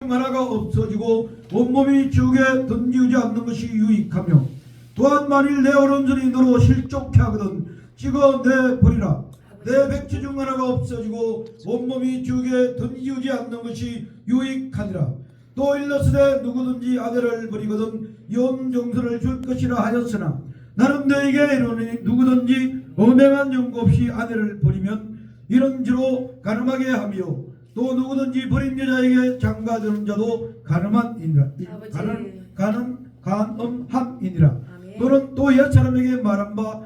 중 하나가 없어지고 온몸이 지옥에 던지우지 않는 것이 유익하며 또한 만일 내 오른손이 너로 실족해 하거든 찍어내버리라. 내 백지 중 하나가 없어지고 온몸이 지옥에 던지우지 않는 것이 유익하니라. 또 일러스되 누구든지 아들을 버리거든 온 정서를 줄 것이라 하였으나 나는 너에게 이르노니 누구든지 엄행한 연고 없이 아내를 버리면 이런지로 가늠하게 하며 또 누구든지 버린 여자에게 장가드는 자도 가늠함이니라. 너는 또 옛사람에게 말한 바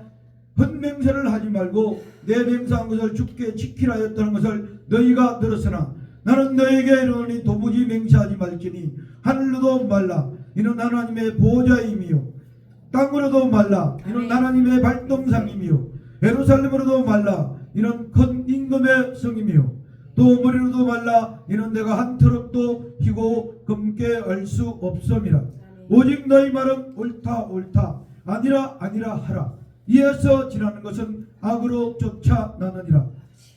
헌맹세를 하지 말고 내 맹세한 것을 주께 지키라 하였다는 것을 너희가 들었으나 나는 너에게 이르노니 도무지 맹세하지 말지니 하늘로도 말라 이는 하나님의 보호자이며 땅으로도 말라 이는 하나님의 발동상이며 예루살렘으로도 말라 이는 큰 임금의 성이며 또 머리로도 말라 이는 내가 한 트럭도 희고 검게 알 수 없음이라. 오직 너희 말은 옳다 옳다 아니라 아니라 하라. 이에서 지나는 것은 악으로 쫓아나느니라.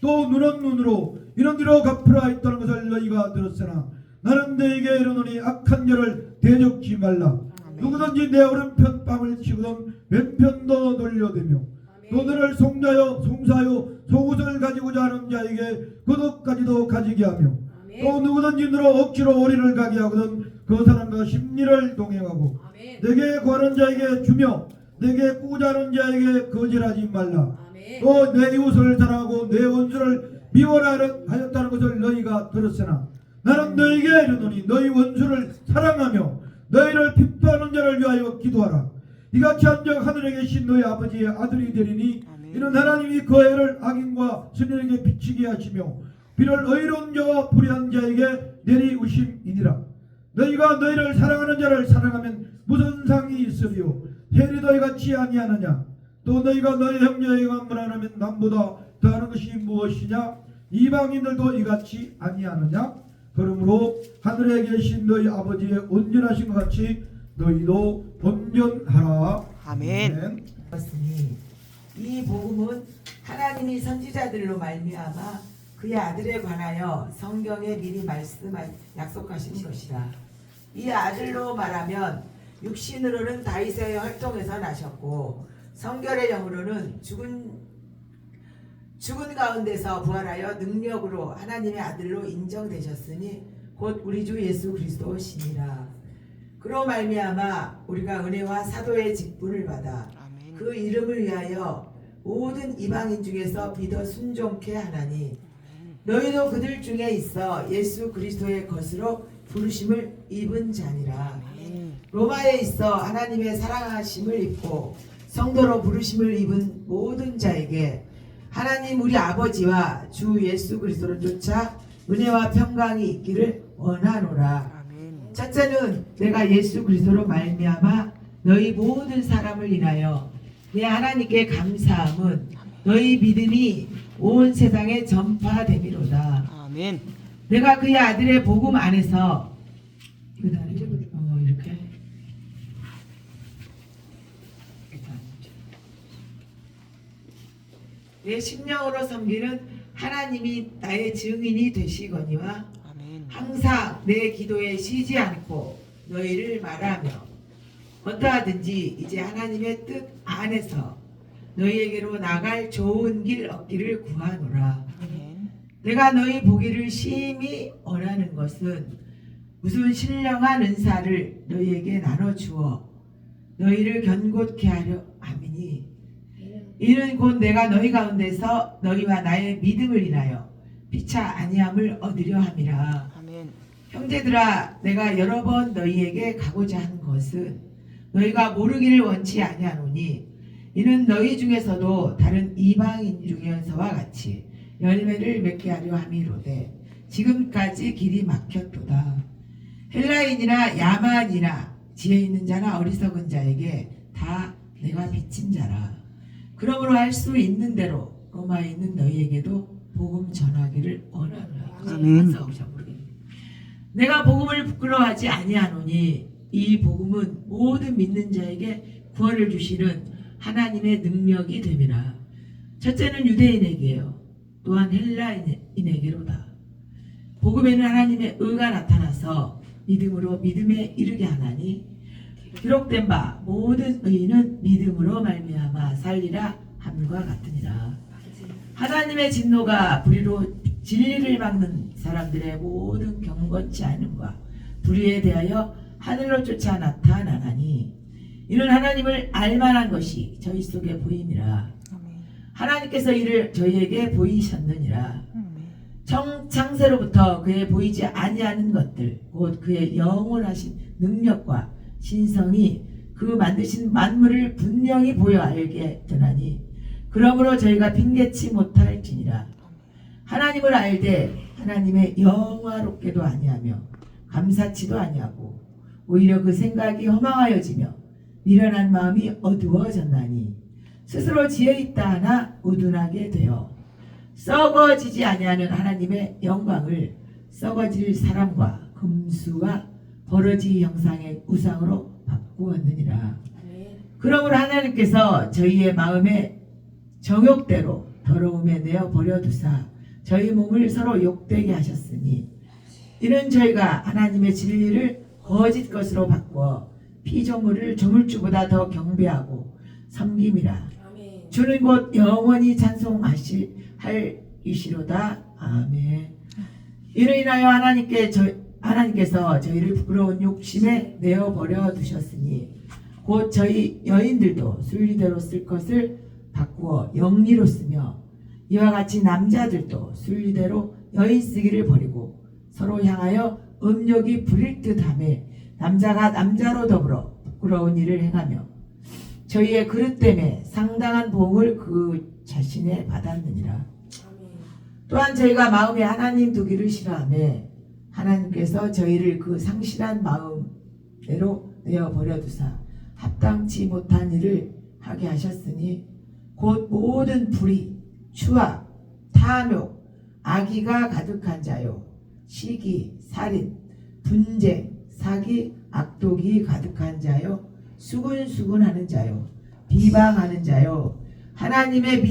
또 눈은 눈으로 이런 뒤로 갚으라 했다는 것을 너희가 들었으나 나는 너희에게 이르노니 악한 자를 대적지 말라. 누구든지 내 오른편 뺨을 치거든 왼편도 돌려대며 또 너를 송사하여 속옷을 가지고자 하는 자에게 겉옷까지도 가지게 하며 또 누구든지 너로 억지로 오리를 가게 하거든 그 사람과 심리를 동행하고 내게 구하는 자에게 주며 내게 꾸고자 하는 자에게 거절하지 말라. 또 내 이웃을 사랑하고 내 원수를 미워라 하였다는 것을 너희가 들었으나 나는 너희에게 이르노니 너희 원수를 사랑하며 너희를 핍박하는 자를 위하여 기도하라. 이같이 한즉 하늘에 계신 너희 아버지의 아들이 되리니 이는 하나님이 그 해를 악인과 선인에게 비치게 하시며 비를 의로운 자와 불의한 자에게 내리우심이니라. 너희가 너희를 사랑하는 자를 사랑하면 무슨 상이 있으리요 헬이 너희 같이 아니하느냐. 또 너희가 너희 형제에게 만문하면 남보다 더하는 것이 무엇이냐. 이방인들도 이같이 아니하느냐. 그러므로 하늘에 계신 너희 아버지의 온전하신 것 같이 너희도 온전하라. 아멘. 이 복음은 하나님이 선지자들로 말미암아 그의 아들에 관하여 성경에 미리 약속하신 것이라. 이 아들로 말하면 육신으로는 다윗의 혈통에서 나셨고 성결의 영으로는 죽은 가운데서 부활하여 능력으로 하나님의 아들로 인정되셨으니 곧 우리 주 예수 그리스도시니라. 그로 말미암아 우리가 은혜와 사도의 직분을 받아 그 이름을 위하여 모든 이방인 중에서 믿어 순종케 하나니 너희도 그들 중에 있어 예수 그리스도의 것으로 부르심을 입은 자니라. 로마에 있어 하나님의 사랑하심을 입고 성도로 부르심을 입은 모든 자에게 하나님 우리 아버지와 주 예수 그리스도를 쫓아 은혜와 평강이 있기를 원하노라. 첫째는 내가 예수 그리스도로 말미암아 너희 모든 사람을 인하여 내 하나님께 감사함은 너희 믿음이 온 세상에 전파되미로다. 아멘. 내가 그의 아들의 복음 안에서 이렇게 내 심령으로 섬기는 하나님이 나의 증인이 되시거니와 항상 내 기도에 쉬지 않고 너희를 말하며 어떠하든지 이제 하나님의 뜻 안에서 너희에게로 나갈 좋은 길 얻기를 구하노라. 내가 너희 보기를 심히 원하는 것은 무슨 신령한 은사를 너희에게 나눠주어 너희를 견고케 하려 함이니 이는 곧 내가 너희 가운데서 너희와 나의 믿음을 인하여 피차 아니함을 얻으려 함이라. 형제들아 내가 여러 번 너희에게 가고자 한 것은 너희가 모르기를 원치 아니하노니 이는 너희 중에서도 다른 이방인 중에서와 같이 열매를 맺게 하려 함이로되 지금까지 길이 막혔도다. 헬라인이나 야만이나 지혜 있는 자나 어리석은 자에게 다 내가 빚진 자라. 그러므로 할 수 있는 대로 로마에 있는 너희에게도 복음 전하기를 원하노라. 아멘. 내가 복음을 부끄러워하지 아니하노니 이 복음은 모든 믿는 자에게 구원을 주시는 하나님의 능력이 됨이라. 첫째는 유대인에게요 또한 헬라인에게로다. 복음에는 하나님의 의가 나타나서 믿음으로 믿음에 이르게 하나니 기록된 바 모든 의인은 믿음으로 말미암아 살리라 함과 같으니라. 하나님의 진노가 불의로 진리를 막는 사람들의 모든 경건치 않음과 불의에 대하여 하늘로 쫓아 나타나나니 이는 하나님을 알만한 것이 저희 속에 보임이라. 하나님께서 이를 저희에게 보이셨느니라. 창세로부터 그의 보이지 아니하는 것들 곧 그의 영원하신 능력과 신성이 그 만드신 만물을 분명히 보여 알게 되나니 그러므로 저희가 핑계치 못할지니라. 하나님을 알되 하나님의 영화롭게도 아니하며 감사치도 아니하고 오히려 그 생각이 허망하여지며 미련한 마음이 어두워졌나니 스스로 지혜있다 하나 우둔하게 되어 썩어지지 아니하는 하나님의 영광을 썩어질 사람과 금수와 버러지 형상의 우상으로 바꾸었느니라. 그러므로 하나님께서 저희의 마음에 정욕대로 더러움에 내어 버려두사 저희 몸을 서로 욕되게 하셨으니 이는 저희가 하나님의 진리를 거짓 것으로 바꾸어 피조물을 조물주보다 더 경배하고 섬김이라. 주는 곧 영원히 찬송하실 이시로다. 아멘. 이로 인하여 하나님께서 저희를 부끄러운 욕심에 내어버려 두셨으니 곧 저희 여인들도 순리대로 쓸 것을 바꾸어 영리로 쓰며 이와 같이 남자들도 순리대로 여인 쓰기를 버리고 서로 향하여 음욕이 부릴 듯하며 남자가 남자로 더불어 부끄러운 일을 행하며 저희의 그릇 때문에 상당한 보응을 그 자신에 받았느니라. 또한 저희가 마음에 하나님 두기를 싫어하며 하나님께서 저희를 그 상실한 마음대로 내어버려 두사 합당치 못한 일을 하게 하셨으니 곧 모든 불의, 추악, 탐욕, 악의가 가득한 자요 시기, 살인, 분쟁, 사기, 악독이 가득한 자요 수군수군하는 자요 비방하는 자요 하나님의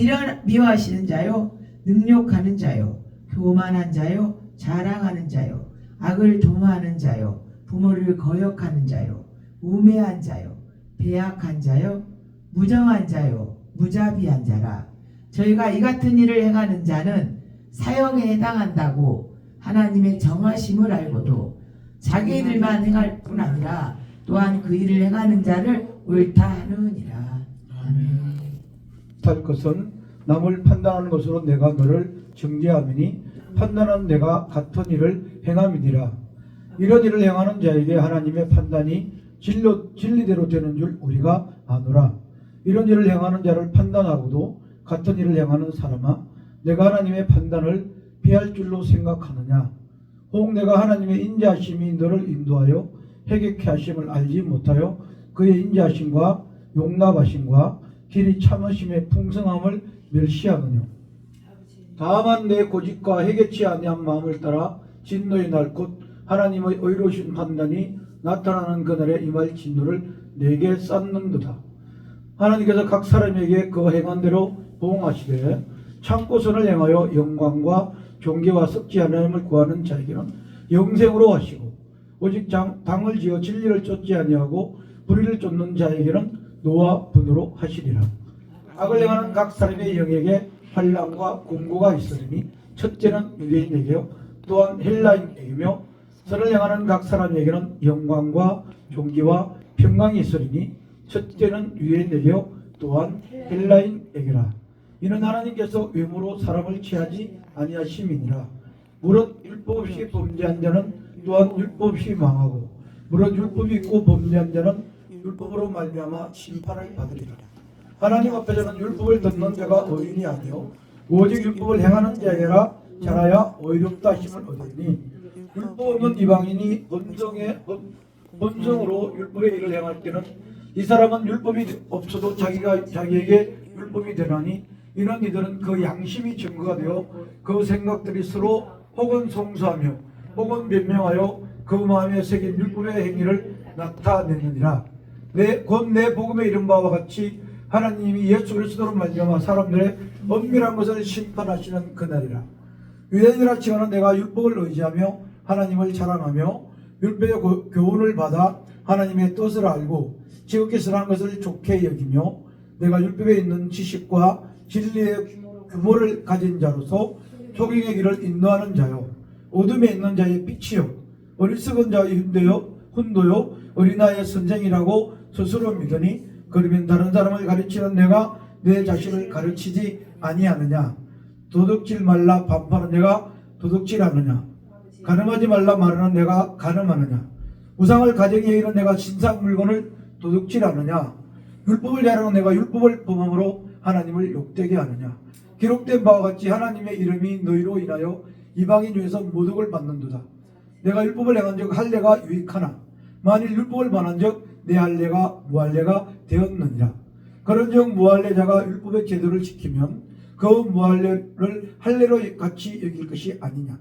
미워하시는 자요 능욕하는 자요 교만한 자요 자랑하는 자요 악을 도모하는 자요 부모를 거역하는 자요 우매한 자요 배악한 자요 무정한 자요 무자비한 자라. 저희가 이 같은 일을 행하는 자는 사형에 해당한다고 하나님의 정하심을 알고도 자기들만 행할 뿐 아니라 또한 그 일을 행하는 자를 옳다 하느니라. 아멘. 할 것은 남을 판단하는 것으로 내가 너를 정죄하미니 판단은 내가 같은 일을 행함이니라. 이런 일을 행하는 자에게 하나님의 판단이 진리대로 되는 줄 우리가 아노라. 이런 일을 행하는 자를 판단하고도 같은 일을 행하는 사람아 내가 하나님의 판단을 피할 줄로 생각하느냐. 혹 내가 하나님의 인자하심이 너를 인도하여 회개케 하심을 알지 못하여 그의 인자하심과 용납하심과 길이 참으심의 풍성함을 멸시하느냐. 다만 내 고집과 회개치 아니한 마음을 따라 진노의 날 곧 하나님의 의로우신 판단이 나타나는 그날에 임할 진노를 내게 쌓는도다. 하나님께서 각 사람에게 그 행한 대로 보응하시되 참고 선을 행하여 영광과 존귀와 썩지 않음을 구하는 자에게는 영생으로 하시고 오직 당을 지어 진리를 쫓지 아니하고 불의를 쫓는 자에게는 노와 분으로 하시리라. 악을 행하는 각 사람의 영에게 환난과 공고가 있으리니 첫째는 유대인에게요 또한 헬라인에게며 선을 행하는 각 사람에게는 영광과 존귀와 평강이 있으리니 첫째는 유대인에게요 또한 헬라인에게라. 이는 하나님께서 외모로 사람을 취하지 아니하심이니라. 무릇 율법 없이 범죄한 자는 또한 율법 없이 망하고 무릇 율법이 있고 범죄한 자는 율법으로 말미암아 심판을 받으리라. 하나님 앞에서는 율법을 듣는 자가 의인이 아니요 오직 율법을 행하는 자에게라 자라야 의롭다 하심을 얻으니 율법 없는 이방인이 본성으로 율법의 일을 행할 때는 이 사람은 율법이 없어도 자기에게 율법이 되나니 이는 이들은 그 양심이 증거가 되어 그 생각들이 서로 혹은 송수하며 혹은 변명하여 그 마음에 새긴 율법의 행위를 나타내느니라. 곧 내 복음에 이른 바와 같이 하나님이 예수 그리스도로 말미암아 사람들의 엄밀한 것을 심판하시는 그날이라. 유대인이라 치고는 내가 율법을 의지하며 하나님을 자랑하며 율법의 교훈을 받아 하나님의 뜻을 알고 지극히 선한 것을 좋게 여기며 내가 율법에 있는 지식과 진리의 규모를 가진 자로서 소경의 길을 인도하는 자요 어둠에 있는 자의 빛이요 어리석은 자의 훈도요 어린아이의 선생이라고 스스로 믿으니 그러면 다른 사람을 가르치는 내가 내 자신을 가르치지 아니하느냐. 도둑질 말라 반파는 내가 도둑질하느냐. 가늠하지 말라 말하는 내가 가늠하느냐. 우상을 가정에 이르는 내가 신상 물건을 도둑질하느냐. 율법을 자랑하는 내가 율법을 범함으로 하나님을 욕되게 하느냐. 기록된 바와 같이 하나님의 이름이 너희로 인하여 이방인 중에서 모독을 받는도다. 내가 율법을 행한 적 할례가 유익하나 만일 율법을 반한 적 내 할례가 무할례가 되었느니라. 그런즉 무할례자가 율법의 제도를 지키면 그 무할례를 할례로 같이 여길 것이 아니냐.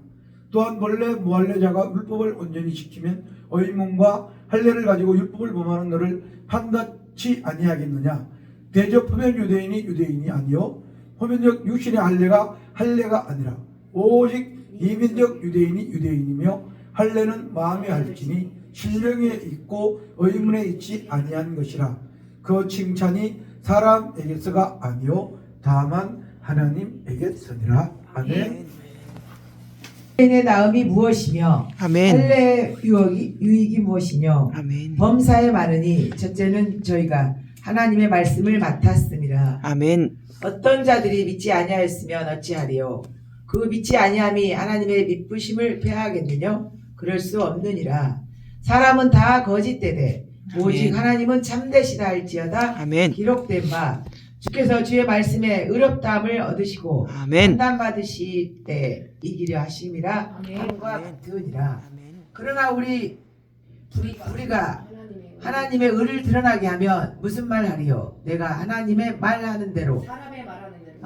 또한 본래 무할례자가 율법을 온전히 지키면 의문과 할례를 가지고 율법을 범하는 너를 판단치 아니하겠느냐. 대접하면 유대인이 아니요 호면적 육신의 할례가 아니라 오직 이민적 유대인이며 할례는 마음에 할지니 신령에 있고 의문에 있지 아니한 것이라. 그 칭찬이 사람에게서가 아니요 다만 하나님에게서니라. 아멘. 유대인의 나음이 무엇이며 아멘. 할례 유익이 무엇이며 아멘. 범사에 많으니 첫째는 저희가 하나님의 말씀을 맡았음이라. 아멘. 어떤 자들이 믿지 아니하였으면 어찌하리요. 그 믿지 아니함이 하나님의 믿부심을 폐하겠느냐. 그럴 수 없느니라. 사람은 다 거짓되되 오직 아멘. 하나님은 참되시다 할지어다. 아멘. 기록된 바 주께서 주의 말씀에 의롭다함을 얻으시고 아멘. 판단받으실 때 이기려 하심이라. 아멘. 함과 아멘. 같으니라. 아멘. 그러나 우리가 하나님의 의를 드러나게 하면 무슨 말 하리요? 내가 하나님의 말하는 대로 사람의 말하는 대로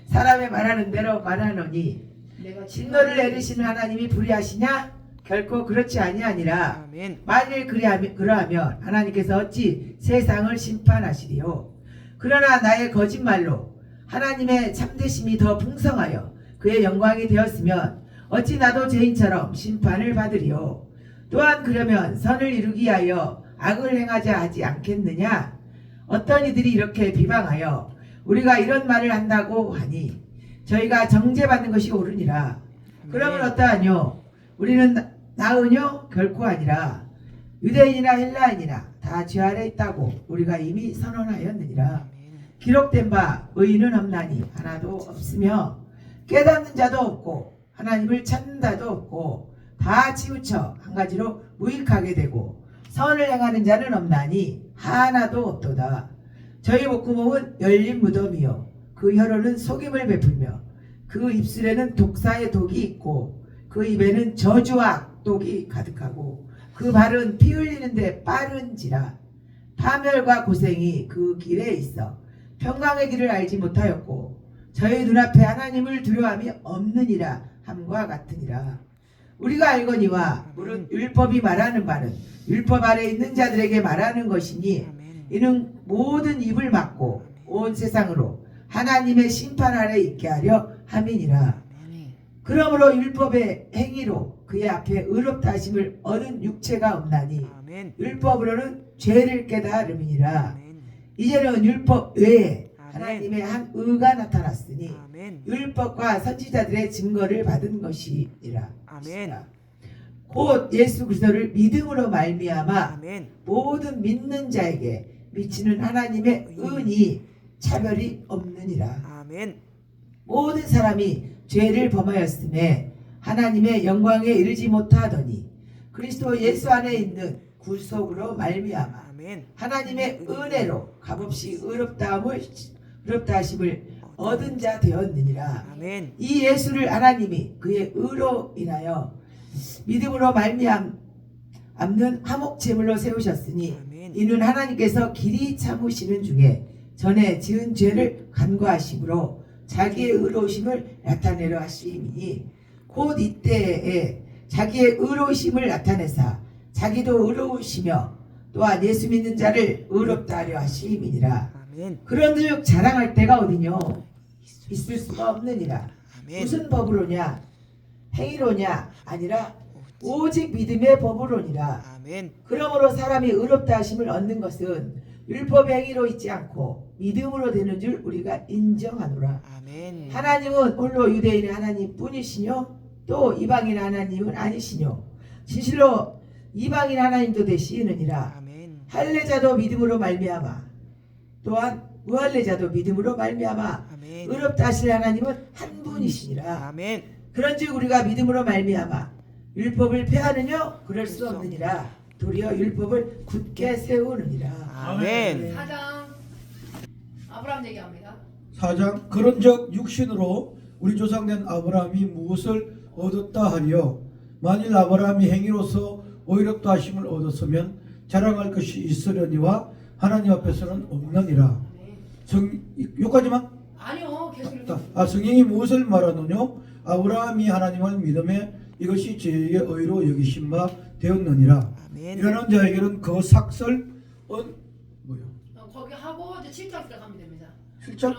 사람의 말하는 대로 말하노니 내가 진노를 내리시는 하나님이 불의하시냐? 결코 그렇지 아니하니라. 아멘. 만일 그러하면 하나님께서 어찌 세상을 심판하시리요? 그러나 나의 거짓말로 하나님의 참되심이 더 풍성하여 그의 영광이 되었으면 어찌 나도 죄인처럼 심판을 받으리요? 또한 그러면 선을 이루기 위하여 악을 행하자 하지 않겠느냐? 어떤 이들이 이렇게 비방하여 우리가 이런 말을 한다고 하니 저희가 정죄받는 것이 옳으니라. 그러면 어떠하뇨? 우리는 나으뇨? 결코 아니라 유대인이나 헬라인이나 다 죄 아래 있다고 우리가 이미 선언하였느니라. 기록된 바 의인은 없나니 하나도 없으며 깨닫는 자도 없고 하나님을 찾는 자도 없고 다 치우쳐 한 가지로 무익하게 되고 선을 행하는 자는 없나니 하나도 없도다. 저희 목구멍은 열린 무덤이요 그 혀로는 속임을 베풀며 그 입술에는 독사의 독이 있고 그 입에는 저주와 악독이 가득하고 그 발은 피 흘리는데 빠른지라. 파멸과 고생이 그 길에 있어 평강의 길을 알지 못하였고 저희 눈앞에 하나님을 두려움이 없느니라 함과 같으니라. 우리가 알거니와 물은 율법이 말하는 바는 율법 아래 있는 자들에게 말하는 것이니 이는 모든 입을 막고 온 세상으로 하나님의 심판 아래 있게 하려 함이니라. 그러므로 율법의 행위로 그의 앞에 의롭다 하심을 얻은 육체가 없나니 아멘. 율법으로는 죄를 깨달음이니라. 아멘. 이제는 율법 외에 아멘. 하나님의 한 의가 나타났으니 아멘. 율법과 선지자들의 증거를 받은 것이니라. 아멘. 곧 예수 그리스도를 믿음으로 말미암아 아멘. 모든 믿는 자에게 미치는 하나님의 은이 차별이 없느니라. 아멘. 모든 사람이 죄를 범하였음에 하나님의 영광에 이르지 못하더니 그리스도 예수 안에 있는 구속으로 말미암아 아멘. 하나님의 은혜로 값없이 의롭다 하심을 얻은 자 되었느니라. 아멘. 이 예수를 하나님이 그의 의로 인하여 믿음으로 말미암는 화목 제물로 세우셨으니 아멘. 이는 하나님께서 길이 참으시는 중에 전에 지은 죄를 간과하심으로 자기의 의로우심을 나타내려 하심이니 곧 이때에 자기의 의로우심을 나타내사 자기도 의로우시며 또한 예수 믿는 자를 의롭다 하려 하심이니라. 아멘. 그런즉 자랑할 때가 어디뇨? 있을 수가 없느니라. 아멘. 무슨 법으로냐? 행위로냐 아니라 오직 믿음의 법으로니라. 아멘. 그러므로 사람이 의롭다 하심을 얻는 것은 율법 행위로 있지 않고 믿음으로 되는 줄 우리가 인정하노라. 아멘. 하나님은 홀로 유대인의 하나님 뿐이시뇨 또 이방인 하나님은 아니시뇨 진실로 이방인 하나님도 되시느니라. 아멘. 할례자도 믿음으로 말미암아 또한 무할례자도 믿음으로 말미암아 아멘. 의롭다 하실 하나님은 한 분이시니라. 아멘. 그런즉 우리가 믿음으로 말미암아 율법을 폐하느냐 그럴 수 없느니라. 도리어 율법을 굳게 세우느니라. 아멘. 4장 아브라함 얘기합니다. 4장 그런즉 육신으로 우리 조상된 아브라함이 무엇을 얻었다 하리요 만일 아브라함이 행위로서 의롭다 하심을 얻었으면 자랑할 것이 있으려니와 하나님 앞에서는 없느니라. 여기까지만? 아니요, 계속 읽어. 성경이 무엇을 말하느뇨? 아브라함이 하나님을 믿음에 이것이 저에게 의로 여기신 바 되었느니라. 아멘. 이러는 자에게는 그 삭설 뭐요? 거기 하고 이제 7장까지 가면 됩니다. 7장?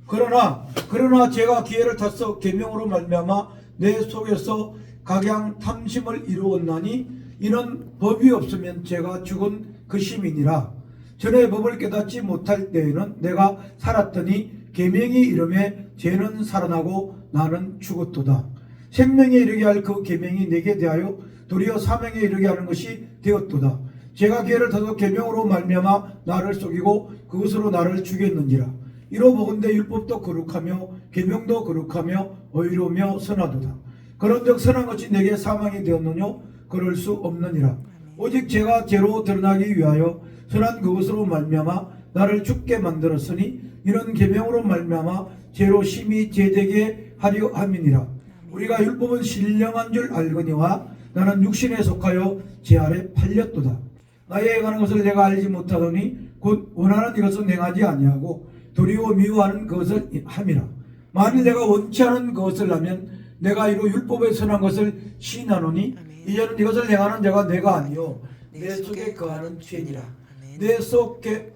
그러나 그러나 제가 기회를 타서 계명으로 말미암아 내 속에서 각양 탐심을 이루었나니 이는 법이 없으면 제가 죽은 그 심이니라. 전에 법을 깨닫지 못할 때에는 내가 살았더니 계명이 이름에 죄는 살아나고 나는 죽었도다. 생명에 이르게 할 그 계명이 내게 대하여 도리어 사명에 이르게 하는 것이 되었도다. 제가 기회를 타서 계명으로 말미암아 나를 속이고 그것으로 나를 죽였는지라. 이로 보건대 율법도 거룩하며 계명도 거룩하며 의로우며 선하도다. 그런즉 선한 것이 내게 사망이 되었느뇨? 그럴 수 없느니라. 오직 제가 죄로 드러나기 위하여 선한 그것으로 말미암아 나를 죽게 만들었으니 이런 계명으로 말미암아 죄로 심히 죄되게 하려 함이니라. 우리가 율법은 신령한 줄 알거니와 나는 육신에 속하여 죄 아래 팔렸도다. 나의 행하는 것을 내가 알지 못하더니 곧 원하는 이것은 행하지 아니하고 도리어 미워하는 것을 함이라. 만일 내가 원치 않은 것을 하면 내가 이로 율법에 선한 것을 시인하노니 이제는 이것을 행하는 자가 내가 아니요 내 속에 거하는 죄니라. 내 속 곧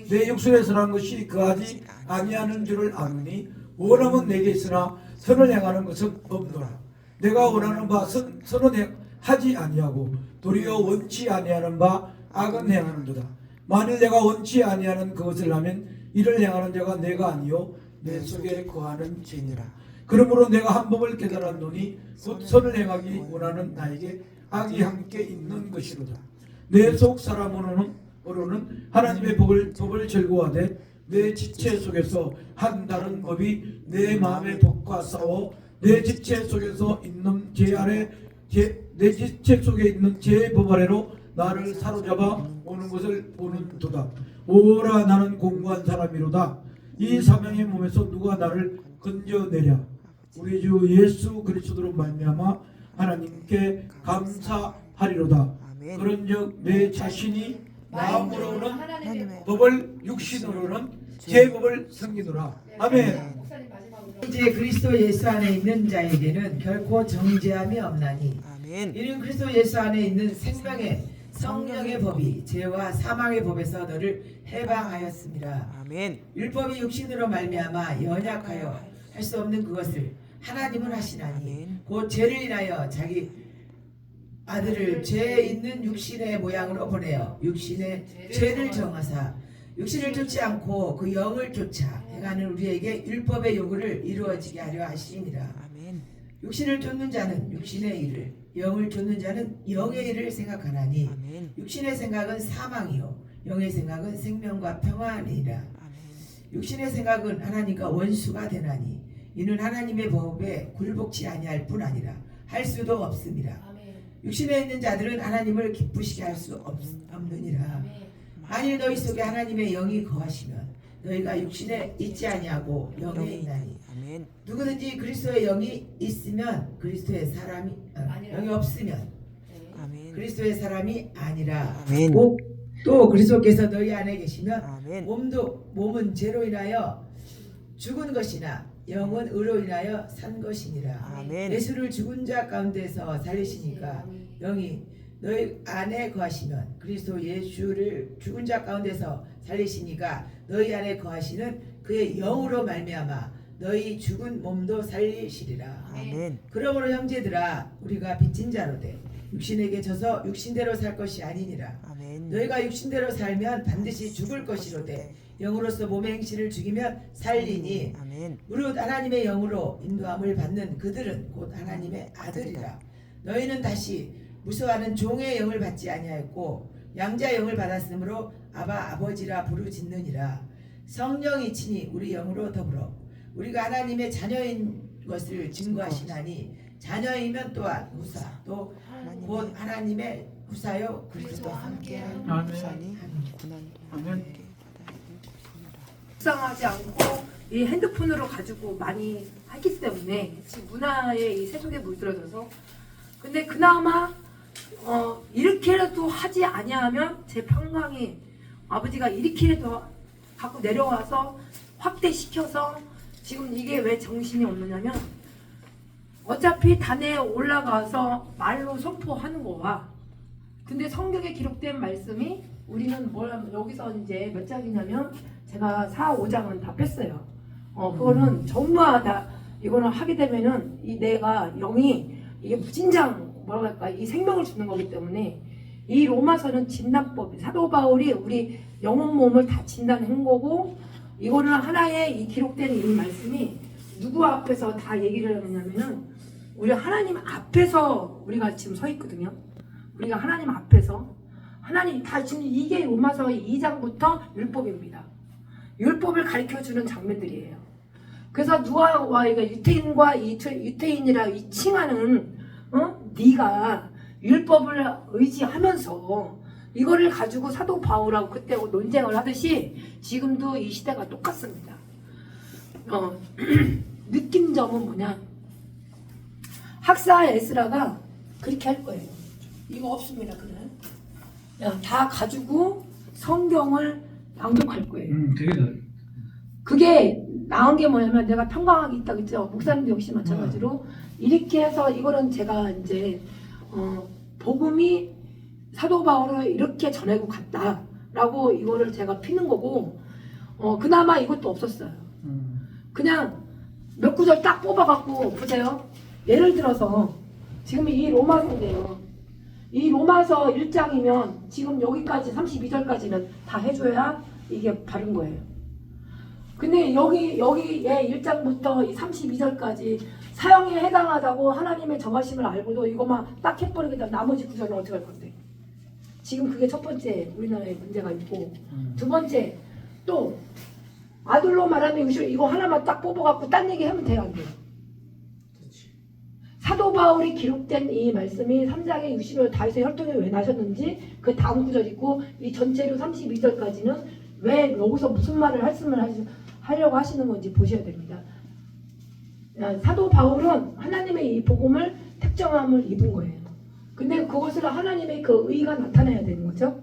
내 육신에 선한 것이 거하지 아니하는 줄을 아노니 원함은 내게 있으나 선을 행하는 것은 없노라. 내가 원하는 바 선은 하지 아니하고 도리어 원치 아니하는 바 악은 행하는도다. 만일 내가 원치 아니하는 그것을 하면 이를 행하는 자가 내가 아니요 내 속에 거하는 죄니라. 그러므로 내가 한 법을 깨달았노니 곧 선을 행하기 원하는 나에게 악이 함께 있는 것이로다. 내 속 사람으로는 하나님의 법을 즐거워하되 내 지체 속에서 한 다른 법이 내 마음의 법과 싸워 내 지체 속에서 있는 죄 아래 내 지체 속에 있는 죄의 법 아래로 나를 사로잡아 오는 것을 보는도다. 오라 나는 공고한 사람이로다. 이 사명의 몸에서 누가 나를 건져내랴. 우리 주 예수 그리스도로 말미암아 하나님께 감사하리로다. 그런즉 내 자신이 마음으로는 하나님의 법을 육신으로는 제 법을 섬기노라. 아멘. 목사님 마지막으로 이제 그리스도 예수 안에 있는 자에게는 결코 정죄함이 없나니 아멘. 이는 그리스도 예수 안에 있는 생명의 성령의 법이 죄와 사망의 법에서 너를 해방하였습니다. 아멘. 율법이 육신으로 말미암아 연약하여 할 수 없는 그것을 하나님은 하시나니 아멘. 곧 죄를 인하여 자기 아들을 죄 있는 육신의 모양으로 보내어 육신의 죄를 정하사 육신을 쫓지 않고 그 영을 쫓아 행하는 우리에게 율법의 요구를 이루어지게 하려 하시니라. 아멘. 육신을 쫓는 자는 육신의 일을 영을 쫓는 자는 영의 일을 생각하나니 아멘. 육신의 생각은 사망이요 영의 생각은 생명과 평안이라. 아멘. 육신의 생각은 하나님과 원수가 되나니 이는 하나님의 법에 굴복치 아니할 뿐 아니라 할 수도 없습니다. 아멘. 육신에 있는 자들은 하나님을 기쁘시게 할 수 없느니라. 아멘. 만일 너희 속에 하나님의 영이 거하시면 너희가 육신에 있지 아니하고 영에 있나니 아멘. 누구든지 그리스도의 영이 있으면 그리스도의 사람이 아니라. 영이 없으면 네. 아멘. 그리스도의 사람이 아니라. 아멘. 또 그리스도께서 너희 안에 계시면 아멘. 몸은 죄로 인하여 죽은 것이나 영은 의로 인하여 산 것이니라. 아멘. 예수를 죽은 자 가운데서 살리시니까 영이 너희 안에 거하시면 그리스도 예수를 죽은 자 가운데서 살리시니까 너희 안에 거하시는 그의 영으로 말미암아 너희 죽은 몸도 살리시리라. 아멘. 그러므로 형제들아 우리가 빚진 자로되 육신에게 져서 육신대로 살 것이 아니니라. 아멘. 너희가 육신대로 살면 반드시 죽을 것이로되 영으로서 몸의 행실을 죽이면 살리니 아멘. 무릇 하나님의 영으로 인도함을 받는 그들은 곧 하나님의 아들이라. 너희는 다시 무서워하는 종의 영을 받지 아니하였고 양자 영을 받았으므로 아바 아버지라 부르짖느니라. 성령이 친히 우리 영으로 더불어 우리가 하나님의 자녀인 것을 증거하시나니 자녀이면 또한 후사 또 곧 하나님의 후사요 그리스도와 함께하는 아멘. 부산이 고난도 아멘. 함께 받아 있습니다. 불쌍하지 않고 이 핸드폰으로 가지고 많이 하기 때문에 지금 문화의 이 세속에 물들어져서 근데 그나마 이렇게라도 하지 아니하면 제 평강에 아버지가 이렇게라도 갖고 내려와서 확대시켜서 지금 이게 왜 정신이 없느냐면 어차피 단에 올라가서 말로 선포하는 거와 근데 성경에 기록된 말씀이 우리는 여기서 이제 몇 장이냐면 제가 4, 5장은 다 뺐어요. 그거는 전부하다 이거는 하게 되면은 이 내가 영이 이게 무진장 뭐라 할까 이 생명을 주는 거기 때문에 이 로마서는 진단법 사도 바울이 우리 영혼 몸을 다 진단한 거고 이거는 하나의 이 기록된 이 말씀이 누구 앞에서 다 얘기를 하느냐면은 우리 하나님 앞에서 우리가 지금 서 있거든요. 우리가 하나님 앞에서 하나님 다 지금 이게 로마서 2장부터 율법입니다. 율법을 가르쳐주는 장면들이에요. 그래서 누아와 유태인과 유태인이라 이 칭하는 네가 율법을 의지하면서 이거를 가지고 사도 바울하고 그때 논쟁을 하듯이 지금도 이 시대가 똑같습니다. 느낀 점은 뭐냐? 학사 에스라가 그렇게 할 거예요. 이거 없습니다. 그날 다 가지고 성경을 낭독할 거예요. 되게 나. 그게 나은 게 뭐냐면 내가 평강하게 있다고 했죠. 목사님도 역시 마찬가지로 이렇게 해서 이거는 제가 이제 복음이 사도 바울을 이렇게 전하고 갔다라고 이거를 제가 피는 거고 그나마 이것도 없었어요. 그냥 몇 구절 딱 뽑아갖고 보세요. 예를 들어서 지금 이 로마서인데요. 이 로마서 1장이면 지금 여기까지 32절까지는 다 해줘야 이게 바른 거예요. 근데 여기에 1장부터 이 32절까지 사형에 해당하다고 하나님의 정하심을 알고도 이것만 딱 해버리게 되면 나머지 구절은 어떻게 할 건데? 지금 그게 첫 번째 우리나라에 문제가 있고 두 번째 또 아들로 말하면 이거 하나만 딱 뽑아갖고 딴 얘기 하면 돼요 안 돼요? 사도 바울이 기록된 이 말씀이 3장의 60일 다윗의 혈통이 왜 나셨는지 그 다음 구절 있고 이 전체로 32절까지는 왜 여기서 무슨 말을 하려고 하시는 건지 보셔야 됩니다. 사도 바울은 하나님의 이 복음을 특정함을 입은 거예요. 근데 그것을 하나님의 그 의가 나타나야 되는 거죠.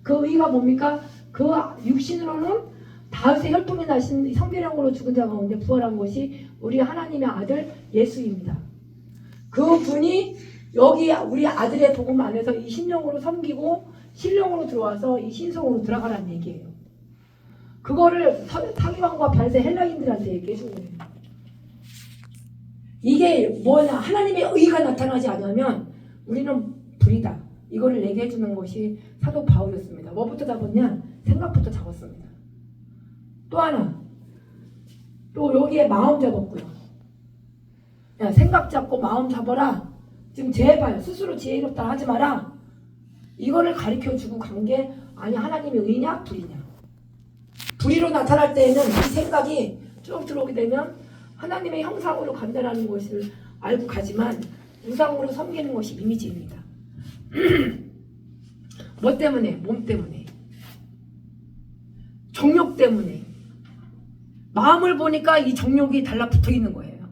그 의가 뭡니까? 그 육신으로는 다윗의 혈통이 나신 성계령으로 죽은 자 가운데 부활한 것이 우리 하나님의 아들 예수입니다. 그 분이 여기 우리 아들의 복음 안에서 이 신령으로 섬기고 신령으로 들어와서 이 신성으로 들어가라는 얘기예요. 그거를 사기왕과 발세 헬라인들한테 얘기해 준 거예요. 이게 뭐냐? 하나님의 의가 나타나지 않으면 우리는 불이다. 이거를 얘기해 주는 것이 사도 바울이었습니다. 뭐부터 잡았냐? 생각부터 잡았습니다. 또 하나, 또 여기에 마음 잡았고요. 야, 생각 잡고 마음 잡아라. 지금 제발 스스로 지혜롭다 하지 마라. 이거를 가르쳐주고 간 게 아니 하나님의 의냐 불이냐. 불의로 나타날 때에는 이 생각이 쭉 들어오게 되면 하나님의 형상으로 간다라는 것을 알고 가지만 우상으로 섬기는 것이 이미지입니다. 뭐 때문에? 몸 때문에. 정욕 때문에. 마음을 보니까 이 정욕이 달라붙어 있는 거예요.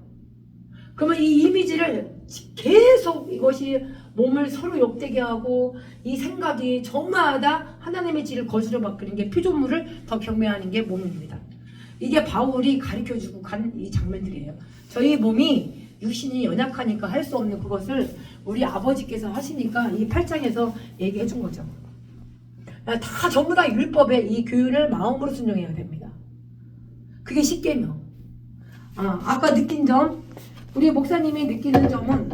그러면 이 이미지를 계속 이것이 몸을 서로 욕되게 하고 이 생각이 저마다 하나님의 질을 거스려 바꾸는 게 피조물을 더 경외하는 게 몸입니다. 이게 바울이 가르쳐주고 간 이 장면들이에요. 저희 몸이 육신이 연약하니까 할 수 없는 그것을 우리 아버지께서 하시니까 이 8장에서 얘기해 준 거죠. 다 전부 다 율법에 이 교율을 마음으로 순종해야 됩니다. 그게 십계명. 아까 느낀 점, 우리 목사님이 느끼는 점은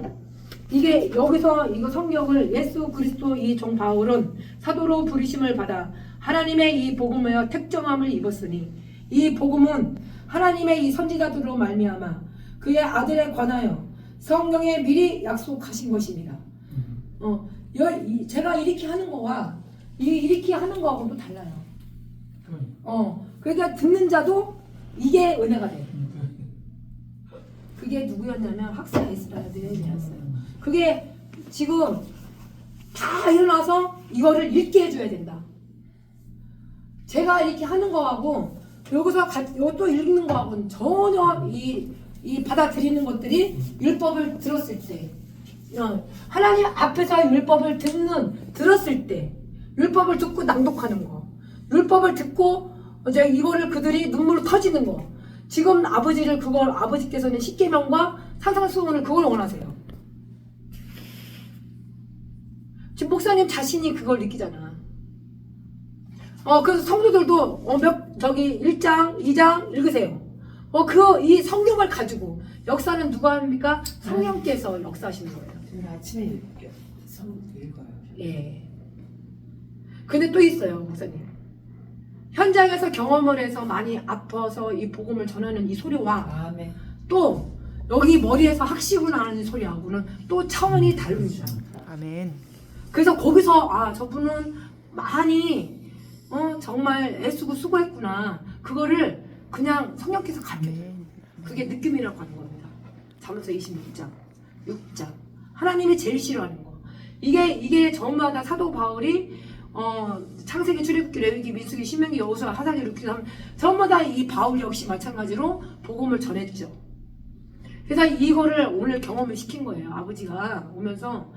이게 여기서 이거 성경을 예수 그리스도 이 종 바울은 사도로 부르심을 받아 하나님의 이 복음에 택정함을 입었으니 이 복음은 하나님의 이 선지자들로 말미암아 그의 아들에 관하여 성경에 미리 약속하신 것입니다. 제가 이렇게 하는 거와 이렇게 하는 거하고도 달라요. 그러니까 듣는 자도 이게 은혜가 돼요. 그게 누구였냐면 학사 이스라엘이었어요. 그게 지금 다 일어나서 이거를 읽게 해줘야 된다. 제가 이렇게 하는 거하고 여기서 또 읽는 거하고는 전혀 이 받아들이는 것들이 율법을 들었을 때, 하나님 앞에서 율법을 들었을 때, 율법을 듣고 낭독하는 거, 율법을 듣고 이제 이거를 그들이 눈물로 터지는 거. 지금 아버지께서는 십계명과 산상수훈을 그걸 원하세요. 지금 목사님 자신이 그걸 느끼잖아. 그래서 성도들도 1장, 2장 읽으세요. 이 성경을 가지고 역사는 누가 합니까? 성령께서 역사하시는 거예요. 저는 아침에 성경 읽어요. 예. 근데 또 있어요, 목사님. 현장에서 경험을 해서 많이 아파서 이 복음을 전하는 이 소리와 아멘. 또 여기 머리에서 학식을 하는 소리하고는 또 차원이 다릅니다. 아멘. 그래서 거기서 저분은 많이 정말 애쓰고 수고했구나. 그거를 그냥 성령께서 가르쳐줘요. 그게 느낌이라고 하는 겁니다. 잠언서 26장, 6장. 하나님이 제일 싫어하는 거. 이게 전부 다 사도 바울이 창세기, 출애굽기, 레위기, 민수기, 신명기, 여호수아, 하사기, 룻기 하면 전부 다 이 바울 역시 마찬가지로 복음을 전했죠. 그래서 이거를 오늘 경험을 시킨 거예요. 아버지가 오면서